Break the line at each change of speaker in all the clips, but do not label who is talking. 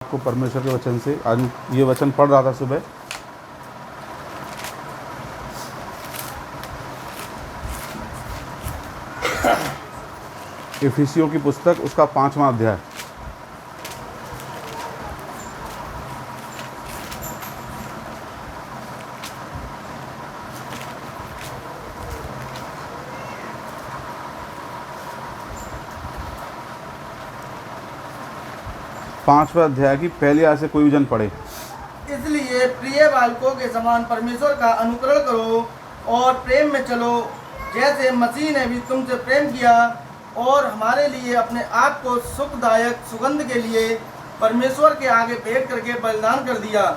आपको परमेश्वर के वचन से आज ये वचन पढ़ रहा था सुबह। इफिसियों की पुस्तक उसका 5वां अध्याय। पांचवा अध्याय की पहली आयत से कोई भी जन पढ़े।
इसलिए प्रिय बालकों के समान परमेश्वर का अनुकरण करो और प्रेम में चलो, जैसे मसीह ने भी तुमसे प्रेम किया और हमारे लिए अपने आप को सुखदायक सुगंध के लिए परमेश्वर के आगे भेंट करके बलिदान कर दिया।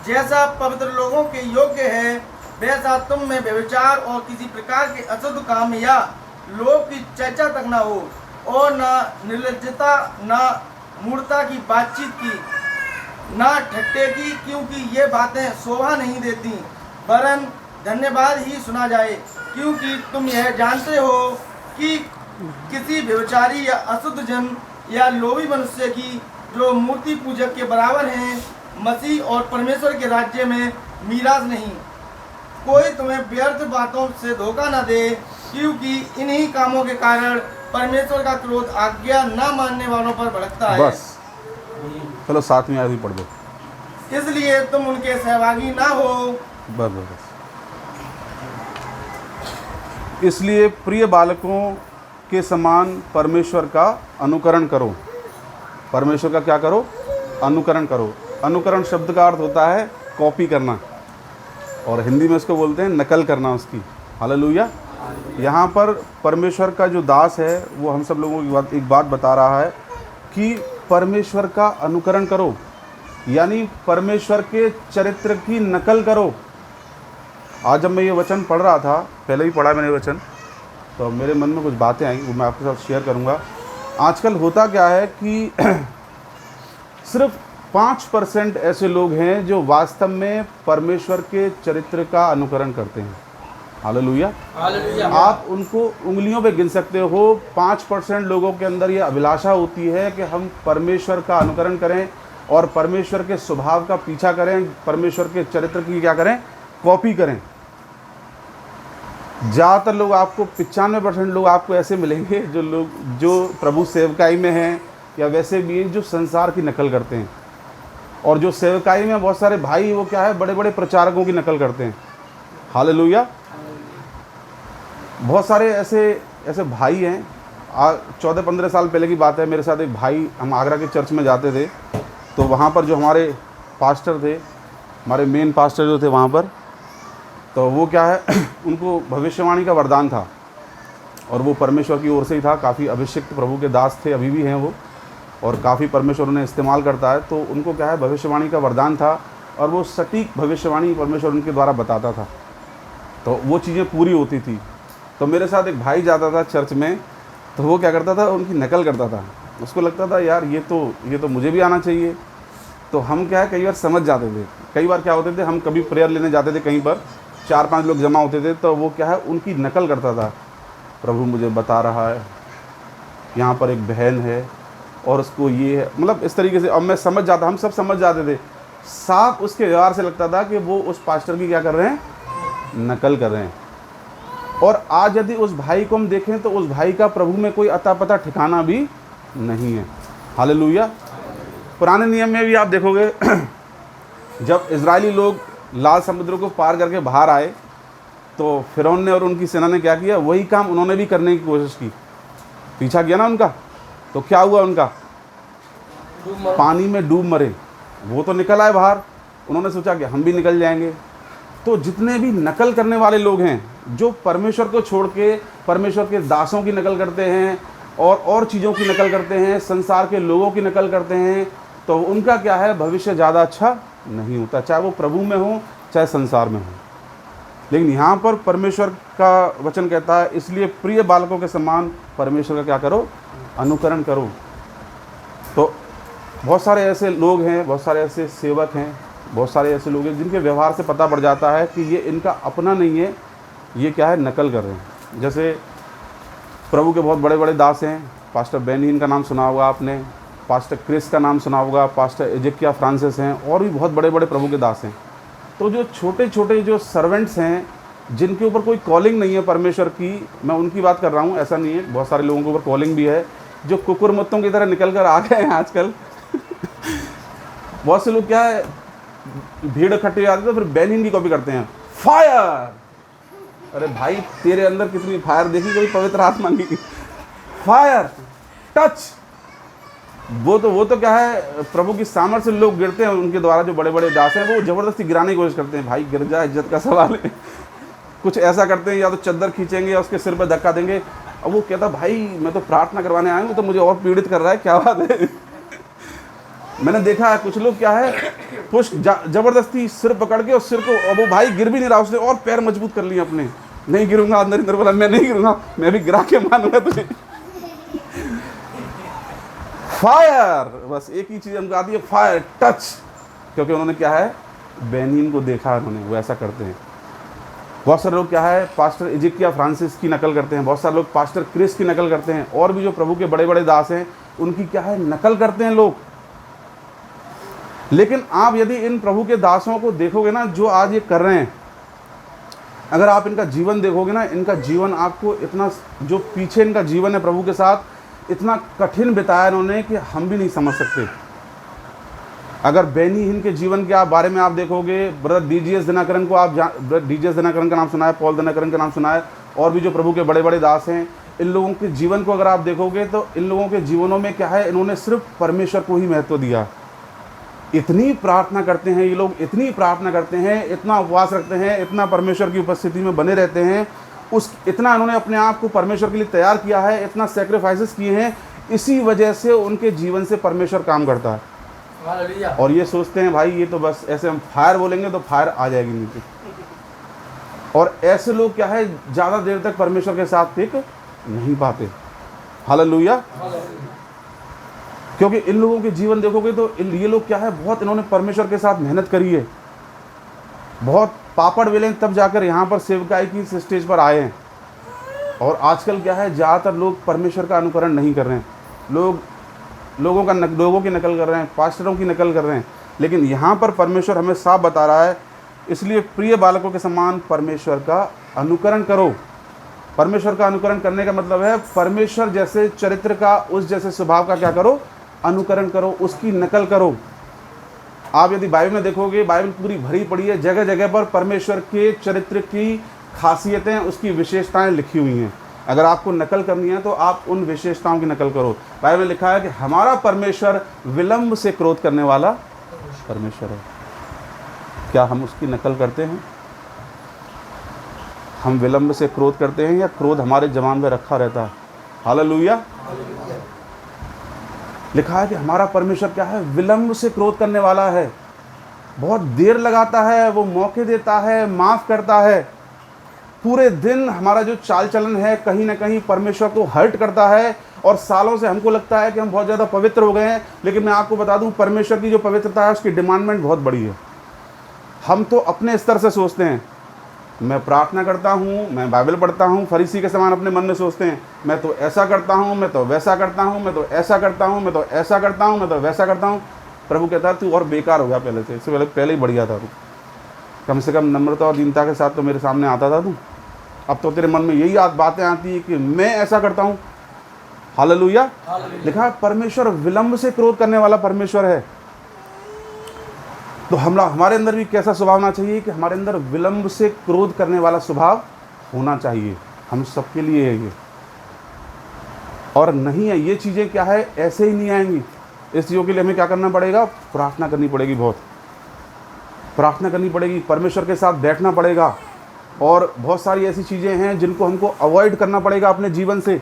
जैसा पवित्र लोगों के योग्य है, वैसा तुम में व्यभिचार और किसी प्रकार के अशुद्ध काम या लोभ की चर्चा तक न हो, और न निर्लज्जता, न मूर्खता की बातचीत की, ना ठट्टे की, क्योंकि ये बातें शोभा नहीं देती, वरन धन्यवाद ही सुना जाए। क्योंकि तुम यह जानते हो कि किसी व्यभिचारी या अशुद्ध जन या लोभी मनुष्य की जो मूर्ति पूजक के बराबर हैं, मसीह और परमेश्वर के राज्य में मीरास नहीं। कोई तुम्हें व्यर्थ बातों से धोखा न दे, क्योंकि इन्हीं कामों के कारण परमेश्वर का क्रोध आज्ञा न मानने वालों पर भड़कता है।
बस चलो 7वीं आयत भी पढ़ दो।
इसलिए तुम उनके सहभागी ना हो।
बस इसलिए प्रिय बालकों के समान परमेश्वर का अनुकरण करो। परमेश्वर का क्या करो? अनुकरण करो। अनुकरण शब्द का अर्थ होता है कॉपी करना, और हिंदी में इसको बोलते हैं नकल करना उसकी। हालेलुया। यहाँ पर परमेश्वर का जो दास है वो हम सब लोगों की एक बात बता रहा है कि परमेश्वर का अनुकरण करो, यानी परमेश्वर के चरित्र की नकल करो। आज जब मैं ये वचन पढ़ रहा था, पहले भी पढ़ा मैंने वचन, तो मेरे मन में कुछ बातें आई, वो मैं आपके साथ शेयर करूँगा। आजकल होता क्या है कि सिर्फ 5% ऐसे लोग हैं जो वास्तव में परमेश्वर के चरित्र का अनुकरण करते हैं। हालेलुया। आप उनको उंगलियों पे गिन सकते हो। 5% लोगों के अंदर ये अभिलाषा होती है कि हम परमेश्वर का अनुकरण करें और परमेश्वर के स्वभाव का पीछा करें, परमेश्वर के चरित्र की क्या करें? कॉपी करें। ज़्यादातर लोग आपको 95% लोग आपको ऐसे मिलेंगे जो प्रभु सेवकाई में हैं या वैसे भी हैं जो संसार की नकल करते हैं। और जो सेवकाई में बहुत सारे भाई वो क्या है, बड़े बड़े प्रचारकों की नकल करते हैं। हालेलुया। बहुत सारे ऐसे भाई हैं। 14-15 साल पहले की बात है, मेरे साथ एक भाई, हम आगरा के चर्च में जाते थे, तो वहाँ पर जो हमारे पास्टर थे, हमारे मेन पास्टर जो थे वहाँ पर, तो वो क्या है उनको भविष्यवाणी का वरदान था, और वो परमेश्वर की ओर से ही था। काफ़ी अभिषिक्त प्रभु के दास थे, अभी भी हैं वो, और काफ़ी परमेश्वर उन्हें इस्तेमाल करता है। तो उनको क्या है, भविष्यवाणी का वरदान था, और वो सटीक भविष्यवाणी परमेश्वर उनके द्वारा बताता था, तो वो चीज़ें पूरी होती थी। तो मेरे साथ एक भाई जाता था चर्च में, तो वो क्या करता था, उनकी नकल करता था। उसको लगता था यार ये तो मुझे भी आना चाहिए। तो हम क्या है, कई बार समझ जाते थे। कई बार क्या होते थे, हम कभी प्रेयर लेने जाते थे, कहीं पर 4-5 लोग जमा होते थे, तो वो क्या है, उनकी नकल करता था। प्रभु मुझे बता रहा है यहाँ पर एक बहन है और उसको ये है, मतलब इस तरीके से। अब मैं समझ जाता, हम सब समझ जाते थे। साफ उसके व्यवहार से लगता था कि वो उस पास्टर की क्या कर रहे हैं, नकल कर रहे हैं। और आज यदि उस भाई को हम देखें तो उस भाई का प्रभु में कोई अता पता ठिकाना भी नहीं है। हालेलुया। पुराने नियम में भी आप देखोगे जब इजरायली लोग लाल समुद्र को पार करके बाहर आए, तो फिरौन ने और उनकी सेना ने क्या किया, वही काम उन्होंने भी करने की कोशिश की। पीछा किया ना उनका, तो क्या हुआ उनका? पानी में डूब मरे। वो तो निकल आए बाहर, उन्होंने सोचा कि हम भी निकल जाएंगे। तो जितने भी नकल करने वाले लोग हैं, जो परमेश्वर को छोड़ के परमेश्वर के दासों की नकल करते हैं और चीज़ों की नकल करते हैं, संसार के लोगों की नकल करते हैं, तो उनका क्या है, भविष्य ज़्यादा अच्छा नहीं होता, चाहे वो प्रभु में हो चाहे संसार में हो। लेकिन यहाँ पर परमेश्वर का वचन कहता है, इसलिए प्रिय बालकों के समान परमेश्वर का क्या करो? अनुकरण करो। तो बहुत सारे ऐसे लोग हैं, बहुत सारे ऐसे सेवक हैं, बहुत सारे ऐसे लोग हैं जिनके व्यवहार से पता पड़ जाता है कि ये इनका अपना नहीं है, ये क्या है, नकल कर रहे हैं। जैसे प्रभु के बहुत बड़े बड़े दास हैं, पास्टर बेनी, इनका नाम सुना होगा आपने, पास्टर क्रिस का नाम सुना होगा, पास्टर एजेकिया फ्रांसिस हैं, और भी बहुत बड़े बड़े प्रभु के दास हैं। तो जो छोटे छोटे जो सर्वेंट्स हैं, जिनके ऊपर कोई कॉलिंग नहीं है परमेश्वर की, मैं उनकी बात कर रहा हूँ, ऐसा नहीं है, बहुत सारे लोगों के ऊपर कॉलिंग भी है, जो कुकुरमुत्तों की तरह निकल कर आ गए हैं आजकल। बहुत से लोग क्या है, भीड़ इकट्ठी हो जाती है तो फिर बेनिन की कॉपी करते हैं, फायर। अरे भाई, तेरे अंदर कितनी फायर देखी कोई पवित्र आत्मा की? Fire, touch. वो तो क्या है, प्रभु की सामर्थ्य से लोग गिरते हैं, उनके द्वारा जो बड़े बड़े दास हैं वो ज़बरदस्ती गिराने की कोशिश करते हैं। भाई गिर जा, इज्जत का सवाल है। कुछ ऐसा करते हैं, या तो चद्दर खींचेंगे या उसके सिर पर धक्का देंगे। अब वो कहता, भाई मैं तो प्रार्थना करवाने आया हूँ, तो मुझे और पीड़ित कर रहा है, क्या बात है? मैंने देखा है कुछ लोग क्या है, पुश जबरदस्ती सिर पकड़ के, और सिर को, अब वो भाई गिर भी नहीं रहा, उसने और पैर मजबूत कर लिए अपने, नहीं गिरूंगा, अंदर अंदर बोला मैं नहीं गिरूंगा, मैं भी गिरा के मानूंगा तुझे। फायर, बस एक ही चीज़ हमको आती है, फायर, टच। क्योंकि उन्होंने क्या है, बेनिन को देखा उन्होंने, वो ऐसा करते हैं। बहुत सारे लोग क्या है, पास्टर एजेकिया फ्रांसिस की नकल करते हैं, बहुत सारे लोग पास्टर क्रिस की नकल करते हैं, और भी जो प्रभु के बड़े बड़े दास हैं उनकी क्या है, नकल करते हैं लोग। लेकिन आप यदि इन प्रभु के दासों को देखोगे ना, जो आज ये कर रहे हैं, अगर आप इनका जीवन देखोगे ना, इनका जीवन आपको इतना, जो पीछे इनका जीवन है प्रभु के साथ, इतना कठिन बिताया इन्होंने कि हम भी नहीं समझ सकते। अगर बेनी हिन के जीवन के बारे में आप देखोगे, ब्रदर डीजीएस दिनाकरन को आप डीजीएस दिनाकरन का नाम सुना है, पॉल दिनाकरन का नाम सुना है, और भी जो प्रभु के बड़े बड़े दास हैं, इन लोगों के जीवन को अगर आप देखोगे तो इन लोगों के जीवनों में क्या है, इन्होंने सिर्फ परमेश्वर को ही महत्व दिया। इतनी प्रार्थना करते हैं ये लोग, इतनी प्रार्थना करते हैं, इतना उपवास रखते हैं, इतना परमेश्वर की उपस्थिति में बने रहते हैं, इतना इन्होंने अपने आप को परमेश्वर के लिए तैयार किया है, इतना सेक्रीफाइसेस किए हैं, इसी वजह से उनके जीवन से परमेश्वर काम करता है। और ये सोचते हैं भाई ये तो बस ऐसे हम फायर बोलेंगे तो फायर आ जाएगी नीचे। और ऐसे लोग क्या है, ज़्यादा देर तक परमेश्वर के साथ टिक नहीं पाते। हालेलुया। क्योंकि इन लोगों के जीवन देखोगे तो ये लोग क्या है, बहुत इन्होंने परमेश्वर के साथ मेहनत करी है, बहुत पापड़ बेले, तब जाकर यहाँ पर सेवकाई की स्टेज पर आए हैं। और आजकल क्या है, ज़्यादातर लोग परमेश्वर का अनुकरण नहीं कर रहे हैं, लोगों की नकल कर रहे हैं, पास्टरों की नकल कर रहे हैं। लेकिन यहाँ पर परमेश्वर हमें साफ बता रहा है, इसलिए प्रिय बालकों के समान परमेश्वर का अनुकरण करो। परमेश्वर का अनुकरण करने का मतलब है परमेश्वर जैसे चरित्र का, उस जैसे स्वभाव का क्या करो, अनुकरण करो, उसकी नकल करो। आप यदि बाइबल में देखोगे, बाइबल पूरी भरी पड़ी है, जगह जगह पर परमेश्वर के चरित्र की खासियतें, उसकी विशेषताएं लिखी हुई हैं। अगर आपको नकल करनी है तो आप उन विशेषताओं की नकल करो। बाइबल में लिखा है कि हमारा परमेश्वर विलंब से क्रोध करने वाला परमेश्वर है। क्या हम उसकी नकल करते हैं? हम विलंब से क्रोध करते हैं, या क्रोध हमारे जवान में रखा रहता है? हालेलुया। लिखा है कि हमारा परमेश्वर क्या है, विलंब से क्रोध करने वाला है, बहुत देर लगाता है, वो मौके देता है, माफ़ करता है। पूरे दिन हमारा जो चाल चलन है कहीं ना कहीं परमेश्वर को हर्ट करता है, और सालों से हमको लगता है कि हम बहुत ज़्यादा पवित्र हो गए हैं, लेकिन मैं आपको बता दूं परमेश्वर की जो पवित्रता है उसकी डिमांडमेंट बहुत बड़ी है। हम तो अपने स्तर से सोचते हैं, मैं प्रार्थना करता हूँ, मैं बाइबल पढ़ता हूँ, फरीसी के समान अपने मन में सोचते हैं, मैं तो ऐसा करता हूँ, मैं तो वैसा करता हूँ, मैं तो ऐसा करता हूँ, मैं तो ऐसा करता हूँ, मैं तो वैसा करता हूँ। प्रभु कहता है तू और बेकार हो गया पहले से, इससे पहले ही बढ़िया था तू, कम से कम नम्रता और दीनता के साथ तो मेरे सामने आता था तू। अब तो तेरे मन में यही बातें आती है कि मैं ऐसा करता हूँ। हालेलुया। लिखा है परमेश्वर विलंब से क्रोध करने वाला परमेश्वर है। तो हमारे अंदर भी कैसा स्वभाव होना चाहिए कि हमारे अंदर विलंब से क्रोध करने वाला स्वभाव होना चाहिए। हम सबके लिए है ये, और नहीं है ये चीज़ें क्या है, ऐसे ही नहीं आएंगी। इस चीज़ों के लिए हमें क्या करना पड़ेगा, प्रार्थना करनी पड़ेगी, बहुत प्रार्थना करनी पड़ेगी, परमेश्वर के साथ बैठना पड़ेगा। और बहुत सारी ऐसी चीज़ें हैं जिनको हमको अवॉइड करना पड़ेगा अपने जीवन से।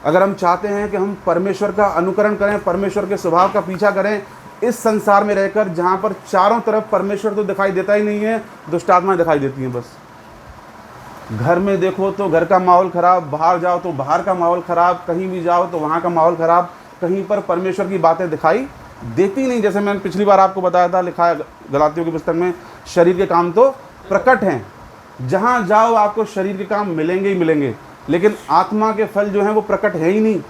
अगर हम चाहते हैं कि हम परमेश्वर का अनुकरण करें, परमेश्वर के स्वभाव का पीछा करें इस संसार में रहकर, जहाँ पर चारों तरफ परमेश्वर तो दिखाई देता ही नहीं है, दुष्ट आत्माएं दिखाई देती हैं बस। घर में देखो तो घर का माहौल ख़राब, बाहर जाओ तो बाहर का माहौल ख़राब, कहीं भी जाओ तो वहाँ का माहौल ख़राब, कहीं पर परमेश्वर की बातें दिखाई देती नहीं। जैसे मैंने पिछली बार आपको बताया था, लिखा है गलातियों की पुस्तक में, शरीर के काम तो प्रकट हैं। जहाँ जाओ आपको शरीर के काम मिलेंगे ही मिलेंगे, लेकिन आत्मा के फल जो हैं वो प्रकट है ही नहीं।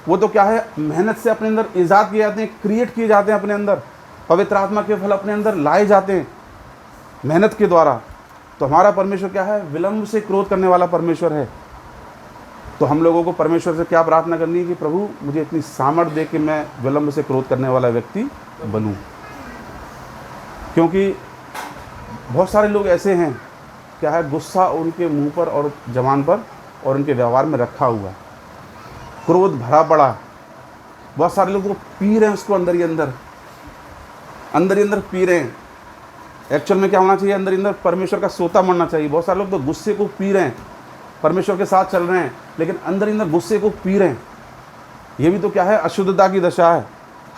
वो तो क्या है, मेहनत से अपने अंदर ईजाद किए जाते हैं, क्रिएट किए जाते हैं अपने अंदर, पवित्र आत्मा के फल अपने अंदर लाए जाते हैं मेहनत के द्वारा। तो हमारा परमेश्वर क्या है, विलंब से क्रोध करने वाला परमेश्वर है। तो हम लोगों को परमेश्वर से क्या प्रार्थना करनी है कि प्रभु मुझे इतनी सामर्थ्य दे कि मैं विलंब से क्रोध करने वाला व्यक्ति बनूं। क्योंकि बहुत सारे लोग ऐसे हैं, क्या है, गुस्सा उनके मुंह पर और जबान पर और उनके व्यवहार में रखा हुआ है, क्रोध भरा पड़ा है। बहुत सारे लोग तो पी रहे हैं उसको अंदर ही अंदर पी रहे हैं। एक्चुअल में क्या होना चाहिए, अंदर ही अंदर परमेश्वर का सोता मरना चाहिए। बहुत सारे लोग तो गुस्से को पी रहे हैं, परमेश्वर के साथ चल रहे हैं, लेकिन अंदर ही अंदर गुस्से को पी रहे हैं। ये भी तो क्या है, अशुद्धता की दशा है।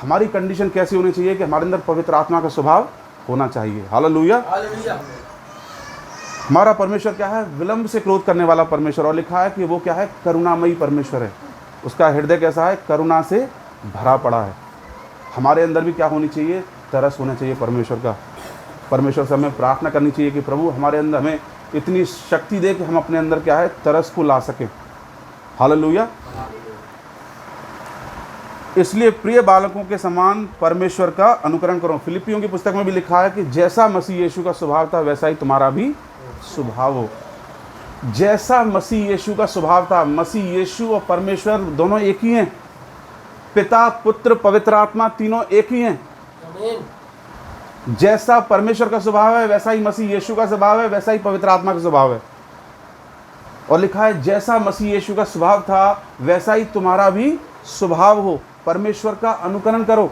हमारी कंडीशन कैसी होनी चाहिए कि हमारे अंदर पवित्र आत्मा का स्वभाव होना चाहिए। हालेलुया। हमारा परमेश्वर क्या है, विलंब से क्रोध करने वाला परमेश्वर। और लिखा है कि वो क्या है, करुणामयी परमेश्वर है। उसका हृदय कैसा है, करुणा से भरा पड़ा है। हमारे अंदर भी क्या होनी चाहिए, तरस होना चाहिए परमेश्वर का। परमेश्वर से हमें प्रार्थना करनी चाहिए कि प्रभु हमारे अंदर हमें इतनी शक्ति दे कि हम अपने अंदर क्या है, तरस को ला सकें। हालेलुया। इसलिए प्रिय बालकों के समान परमेश्वर का अनुकरण करो। फिलिपियों की पुस्तक में भी लिखा है कि जैसा मसीह यीशु का स्वभाव था वैसा ही तुम्हारा भी स्वभाव हो। जैसा मसीह यीशु का स्वभाव था। मसीह यीशु और परमेश्वर दोनों एक ही हैं। पिता, पुत्र, पवित्र आत्मा तीनों एक ही हैं। जैसा परमेश्वर का स्वभाव है वैसा ही मसीह यीशु का स्वभाव है, वैसा ही पवित्र आत्मा का स्वभाव है। और लिखा है जैसा मसीह यीशु का स्वभाव था वैसा ही तुम्हारा भी स्वभाव हो। परमेश्वर का अनुकरण करो।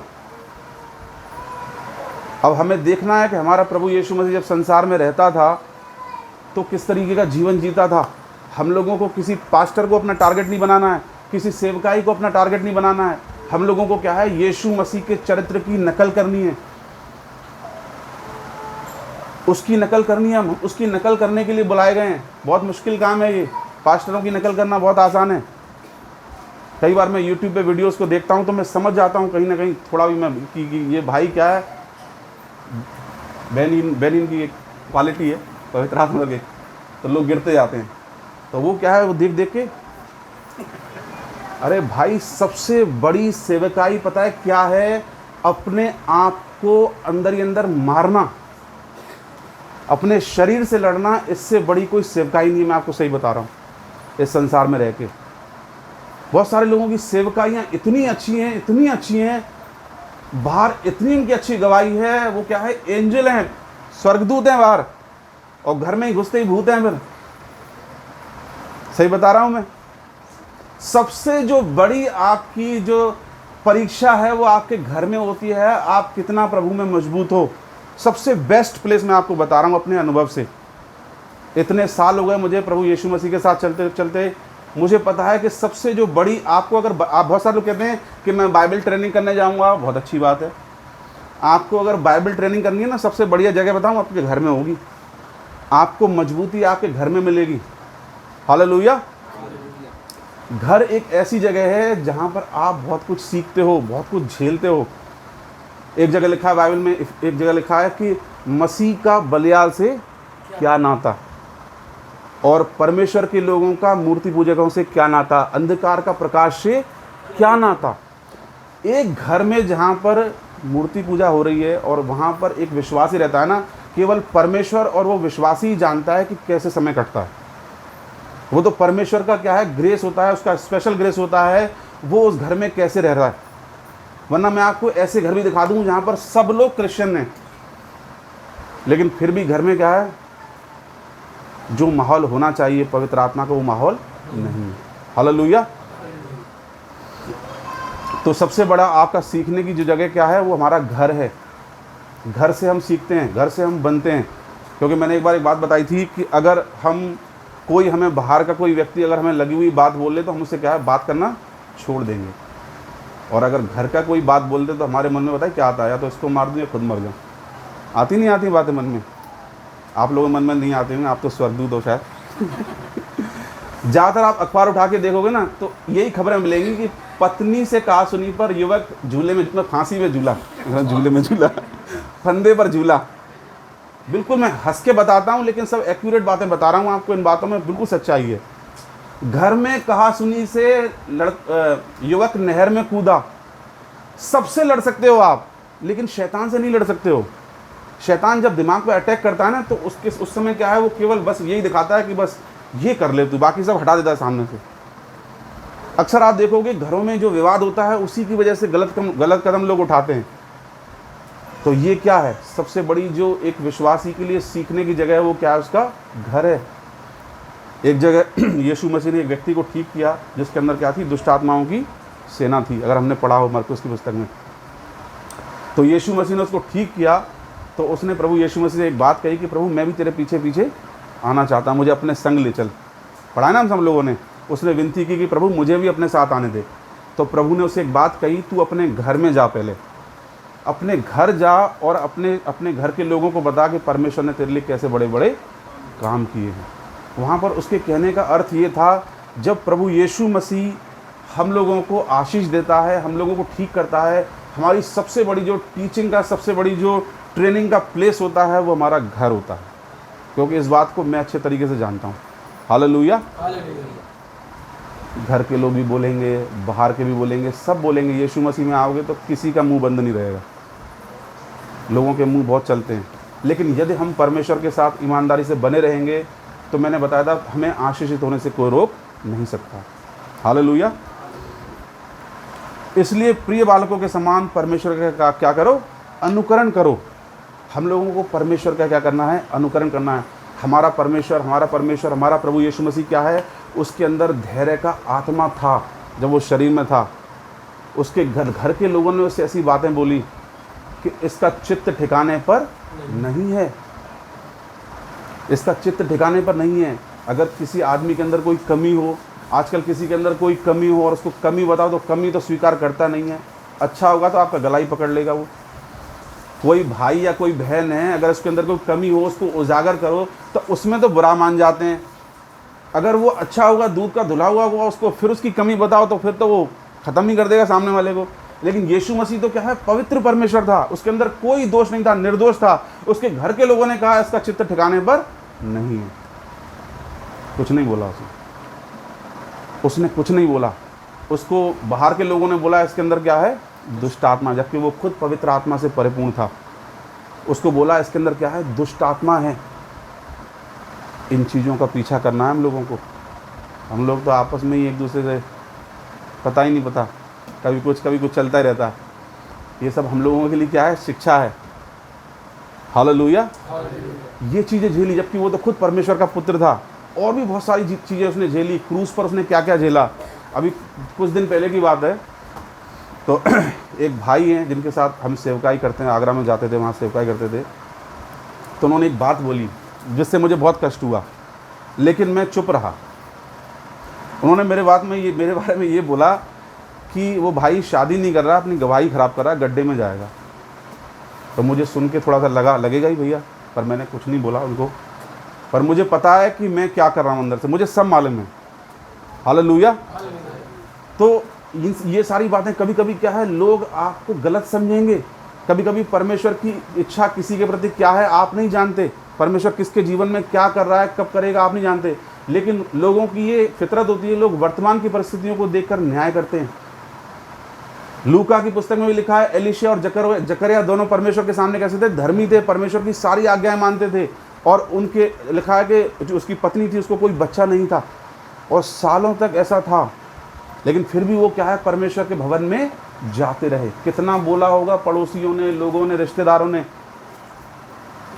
अब हमें देखना है कि हमारा प्रभु यीशु मसीह जब संसार में रहता था तो किस तरीके का जीवन जीता था। हम लोगों को किसी पास्टर को अपना टारगेट नहीं बनाना है, किसी सेवकाई को अपना टारगेट नहीं बनाना है। हम लोगों को क्या है, यीशु मसीह के चरित्र की नकल करनी है, उसकी नकल करनी है। हम उसकी नकल करने के लिए बुलाए गए हैं। बहुत मुश्किल काम है ये। पास्टरों की नकल करना बहुत आसान है। कई बार मैं यूट्यूब पे वीडियोस को देखता हूँ तो मैं समझ जाता हूँ कहीं ना कहीं थोड़ा भी मैं कि ये भाई क्या है, बेनिन की एक क्वालिटी है पवित्र आत्मा के, तो लोग गिरते जाते हैं। तो वो क्या है, वो देख देख के, अरे भाई सबसे बड़ी सेवकाई पता है क्या है, अपने आप को अंदर ही अंदर मारना, अपने शरीर से लड़ना। इससे बड़ी कोई सेवकाई नहीं है। मैं आपको सही बता रहा हूँ। इस संसार में रह के बहुत सारे लोगों की सेवकाइयाँ इतनी अच्छी हैं, इतनी अच्छी हैं, बाहर इतनी उनकी अच्छी गवाही है। वो क्या है, एंजल हैं, स्वर्गदूत हैं बाहर, और घर में ही घुसते ही भूत हैं। फिर सही बता रहा हूँ मैं। सबसे जो बड़ी आपकी जो परीक्षा है वो आपके घर में होती है, आप कितना प्रभु में मजबूत हो। सबसे बेस्ट प्लेस मैं आपको बता रहा हूँ अपने अनुभव से। इतने साल हो गए मुझे प्रभु यीशु मसीह के साथ चलते चलते। मुझे पता है कि सबसे जो बड़ी आपको, अगर आप, बहुत सारे लोग कहते हैं कि मैं बाइबल ट्रेनिंग करने जाऊंगा, बहुत अच्छी बात है। आपको अगर बाइबल ट्रेनिंग करनी है ना, सबसे बढ़िया जगह बताऊं, आपके घर में होगी। आपको मजबूती आपके घर में मिलेगी। हालेलुया। घर एक ऐसी जगह है जहां पर आप बहुत कुछ सीखते हो, बहुत कुछ झेलते हो। एक जगह लिखा है बाइबल में, एक जगह लिखा है कि मसीह का बलियाल से क्या नाता, और परमेश्वर के लोगों का मूर्ति पूजकों से क्या नाता, अंधकार का प्रकाश से क्या नाता। एक घर में जहाँ पर मूर्ति पूजा हो रही है और वहाँ पर एक विश्वासी रहता है ना, केवल परमेश्वर और वो विश्वासी ही जानता है कि कैसे समय कटता है। वो तो परमेश्वर का क्या है, ग्रेस होता है, उसका स्पेशल ग्रेस होता है, वो उस घर में कैसे रह रहा है। वरना मैं आपको ऐसे घर भी दिखा दूँ जहाँ पर सब लोग क्रिश्चियन हैं, लेकिन फिर भी घर में क्या है, जो माहौल होना चाहिए पवित्र आत्मा का, वो माहौल नहीं। हालेलुया। तो सबसे बड़ा आपका सीखने की जो जगह क्या है, वो हमारा घर है। घर से हम सीखते हैं, घर से हम बनते हैं। क्योंकि मैंने एक बार एक बात बताई थी कि अगर कोई हमें बाहर का कोई व्यक्ति अगर हमें लगी हुई बात बोल ले तो हम उससे क्या है, बात करना छोड़ देंगे। और अगर घर का कोई बात बोल दे तो हमारे मन में पता है क्या आता है, या तो इसको मार दूँ या खुद मर जाऊँ। आती नहीं आती बातें मन में? आप लोगों मन में नहीं आते हैं, आप तो स्वर्गदूत हो शायद। ज़्यादातर आप अखबार उठा के देखोगे ना तो यही खबरें मिलेंगी कि पत्नी से कहा सुनी पर युवक झूले में, फांसी में झूला, झूले में झूला, फंदे पर झूला। बिल्कुल मैं हंस के बताता हूँ, लेकिन सब एक्यूरेट बातें बता रहा हूँ आपको। इन बातों में बिल्कुल सच्चाई है। घर में कहा सुनी से युवक नहर में कूदा। सबसे लड़ सकते हो आप, लेकिन शैतान से नहीं लड़ सकते हो। शैतान जब दिमाग पे अटैक करता है ना, तो उस समय क्या है, वो केवल बस यही दिखाता है कि बस ये कर ले तू, बाकी सब हटा देता है सामने से। अक्सर आप देखोगे घरों में जो विवाद होता है, उसी की वजह से गलत कदम लोग उठाते हैं। तो ये क्या है, सबसे बड़ी जो एक विश्वासी के लिए सीखने की जगह है, वो क्या है, उसका घर है। एक जगह यीशु मसीह ने एक व्यक्ति को ठीक किया, जिसके अंदर क्या थी, दुष्ट आत्माओं की सेना थी। अगर हमने पढ़ा हो मरकुस की पुस्तक में, तो यीशु मसीह ने उसको ठीक किया। तो उसने प्रभु यीशु मसीह से एक बात कही कि प्रभु मैं भी तेरे पीछे पीछे आना चाहता हूँ, मुझे अपने संग ले चल। पढ़ा है ना हम सब लोगों ने। उसने विनती की कि प्रभु मुझे भी अपने साथ आने दे। तो प्रभु ने उसे एक बात कही, तू अपने घर में जा, पहले अपने घर जा और अपने घर के लोगों को बता कि परमेश्वर ने तेरे लिए कैसे बड़े बड़े काम किए हैं। वहाँ पर उसके कहने का अर्थ ये था, जब प्रभु यीशु मसीह हम लोगों को आशीष देता है, हम लोगों को ठीक करता है, हमारी सबसे बड़ी जो टीचिंग का, सबसे बड़ी जो ट्रेनिंग का प्लेस होता है, वो हमारा घर होता है। क्योंकि इस बात को मैं अच्छे तरीके से जानता हूँ। हालेलुया। घर के लोग भी बोलेंगे, बाहर के भी बोलेंगे, सब बोलेंगे। यीशु मसीह में आओगे तो किसी का मुंह बंद नहीं रहेगा। लोगों के मुंह बहुत चलते हैं, लेकिन यदि हम परमेश्वर के साथ ईमानदारी से बने रहेंगे, तो मैंने बताया था, हमें आशीषित होने से कोई रोक नहीं सकता। हालेलुया। इसलिए प्रिय बालकों के समान परमेश्वर का क्या करो, अनुकरण करो। हम लोगों को परमेश्वर का क्या करना है, अनुकरण करना है। हमारा परमेश्वर, हमारा प्रभु यीशु मसीह क्या है, उसके अंदर धैर्य का आत्मा था जब वो शरीर में था। उसके घर के लोगों ने उससे ऐसी बातें बोली कि इसका चित्त ठिकाने पर नहीं है, इसका चित्त ठिकाने पर नहीं है। अगर किसी आदमी के अंदर कोई कमी हो, आजकल किसी के अंदर कोई कमी हो और उसको कमी बताओ, तो कमी तो स्वीकार करता नहीं है। अच्छा होगा तो आपका गला ही पकड़ लेगा वो। कोई भाई या कोई बहन है, अगर उसके अंदर कोई कमी हो, उसको उजागर करो, तो उसमें तो बुरा मान जाते हैं। अगर वो अच्छा होगा, दूध का धुला हुआ होगा, उसको फिर उसकी कमी बताओ तो फिर तो वो ख़त्म ही कर देगा सामने वाले को। लेकिन यीशु मसीह तो क्या है, पवित्र परमेश्वर था, उसके अंदर कोई दोष नहीं था, निर्दोष था। उसके घर के लोगों ने कहा इसका चित्त ठिकाने पर नहीं है, कुछ नहीं बोला उसने कुछ नहीं बोला। उसको बाहर के लोगों ने बोला इसके अंदर क्या है, दुष्ट आत्मा, जबकि वो खुद पवित्र आत्मा से परिपूर्ण था। उसको बोला इसके अंदर क्या है, दुष्ट आत्मा है। इन चीज़ों का पीछा करना है हम लोगों को। हम लोग तो आपस में ही एक दूसरे से पता ही नहीं पता, कभी कुछ चलता ही रहता है। ये सब हम लोगों के लिए क्या है, शिक्षा है। हालेलुया। ये चीज़ें झेली, जबकि वो तो खुद परमेश्वर का पुत्र था। और भी बहुत सारी चीज़ें उसने झेली। क्रूस पर उसने क्या क्या झेला। अभी कुछ दिन पहले की बात है, तो एक भाई हैं जिनके साथ हम सेवकाई करते हैं, आगरा में जाते थे, वहाँ सेवकाई करते थे। तो उन्होंने एक बात बोली जिससे मुझे बहुत कष्ट हुआ, लेकिन मैं चुप रहा। उन्होंने मेरे बारे में ये बोला कि वो भाई शादी नहीं कर रहा, अपनी गवाही ख़राब कर रहा है, गड्ढे में जाएगा। तो मुझे सुन के थोड़ा सा लगेगा ही भैया, पर मैंने कुछ नहीं बोला उनको। पर मुझे पता है कि मैं क्या कर रहा हूँ अंदर से, मुझे सब मालूम है। हालेलुया। तो ये सारी बातें कभी कभी क्या है, लोग आपको गलत समझेंगे। कभी कभी परमेश्वर की इच्छा किसी के प्रति क्या है आप नहीं जानते। परमेश्वर किसके जीवन में क्या कर रहा है, कब करेगा, आप नहीं जानते। लेकिन लोगों की ये फितरत होती है, लोग वर्तमान की परिस्थितियों को देखकर न्याय करते हैं। लूका की पुस्तक में भी लिखा है, एलीशा और जकरिया दोनों परमेश्वर के सामने कैसे थे, धर्मी थे, परमेश्वर की सारी आज्ञाएं मानते थे। और उनके लिखा है कि जो उसकी पत्नी थी उसको कोई बच्चा नहीं था, और सालों तक ऐसा था। लेकिन फिर भी वो क्या है, परमेश्वर के भवन में जाते रहे। कितना बोला होगा पड़ोसियों ने, लोगों ने, रिश्तेदारों ने,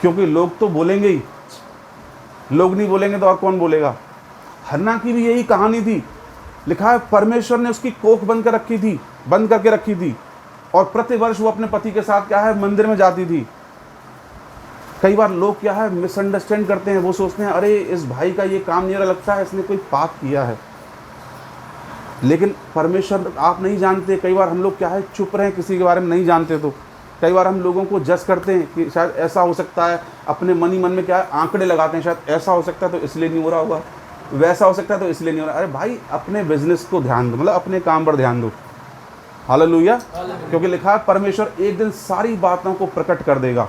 क्योंकि लोग तो बोलेंगे ही। लोग नहीं बोलेंगे तो और कौन बोलेगा। हन्ना की भी यही कहानी थी। लिखा है परमेश्वर ने उसकी कोख बंद करके रखी थी, और प्रतिवर्ष वो अपने पति के साथ क्या है, मंदिर में जाती थी। कई बार लोग क्या है, मिसअंडरस्टैंड करते हैं। वो सोचते हैं अरे इस भाई का ये काम नहीं लगता है, इसने कोई पाप किया है। लेकिन परमेश्वर आप नहीं जानते। कई बार हम लोग क्या है, चुप रहें, किसी के बारे में नहीं जानते। तो कई बार हम लोगों को जज करते हैं कि शायद ऐसा हो सकता है, अपने मन ही मन में क्या है, आंकड़े लगाते हैं, शायद ऐसा हो सकता है तो इसलिए नहीं हो रहा होगा, वैसा हो सकता है तो इसलिए नहीं हो रहा। अरे भाई, अपने बिजनेस को ध्यान दो, मतलब अपने काम पर ध्यान दो। हालेलुया। क्योंकि लिखा है परमेश्वर एक दिन सारी बातों को प्रकट कर देगा।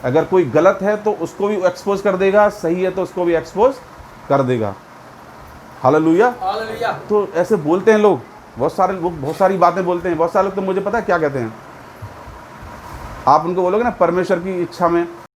अगर कोई गलत है तो उसको भी एक्सपोज कर देगा, सही है तो उसको भी एक्सपोज कर देगा। हालेलुया।
हालेलुया।
तो ऐसे बोलते हैं लोग, बहुत सारे लोग बहुत सारी बातें बोलते हैं। बहुत सारे लोग तो मुझे पता है क्या कहते हैं, आप उनको बोलोगे ना परमेश्वर की इच्छा में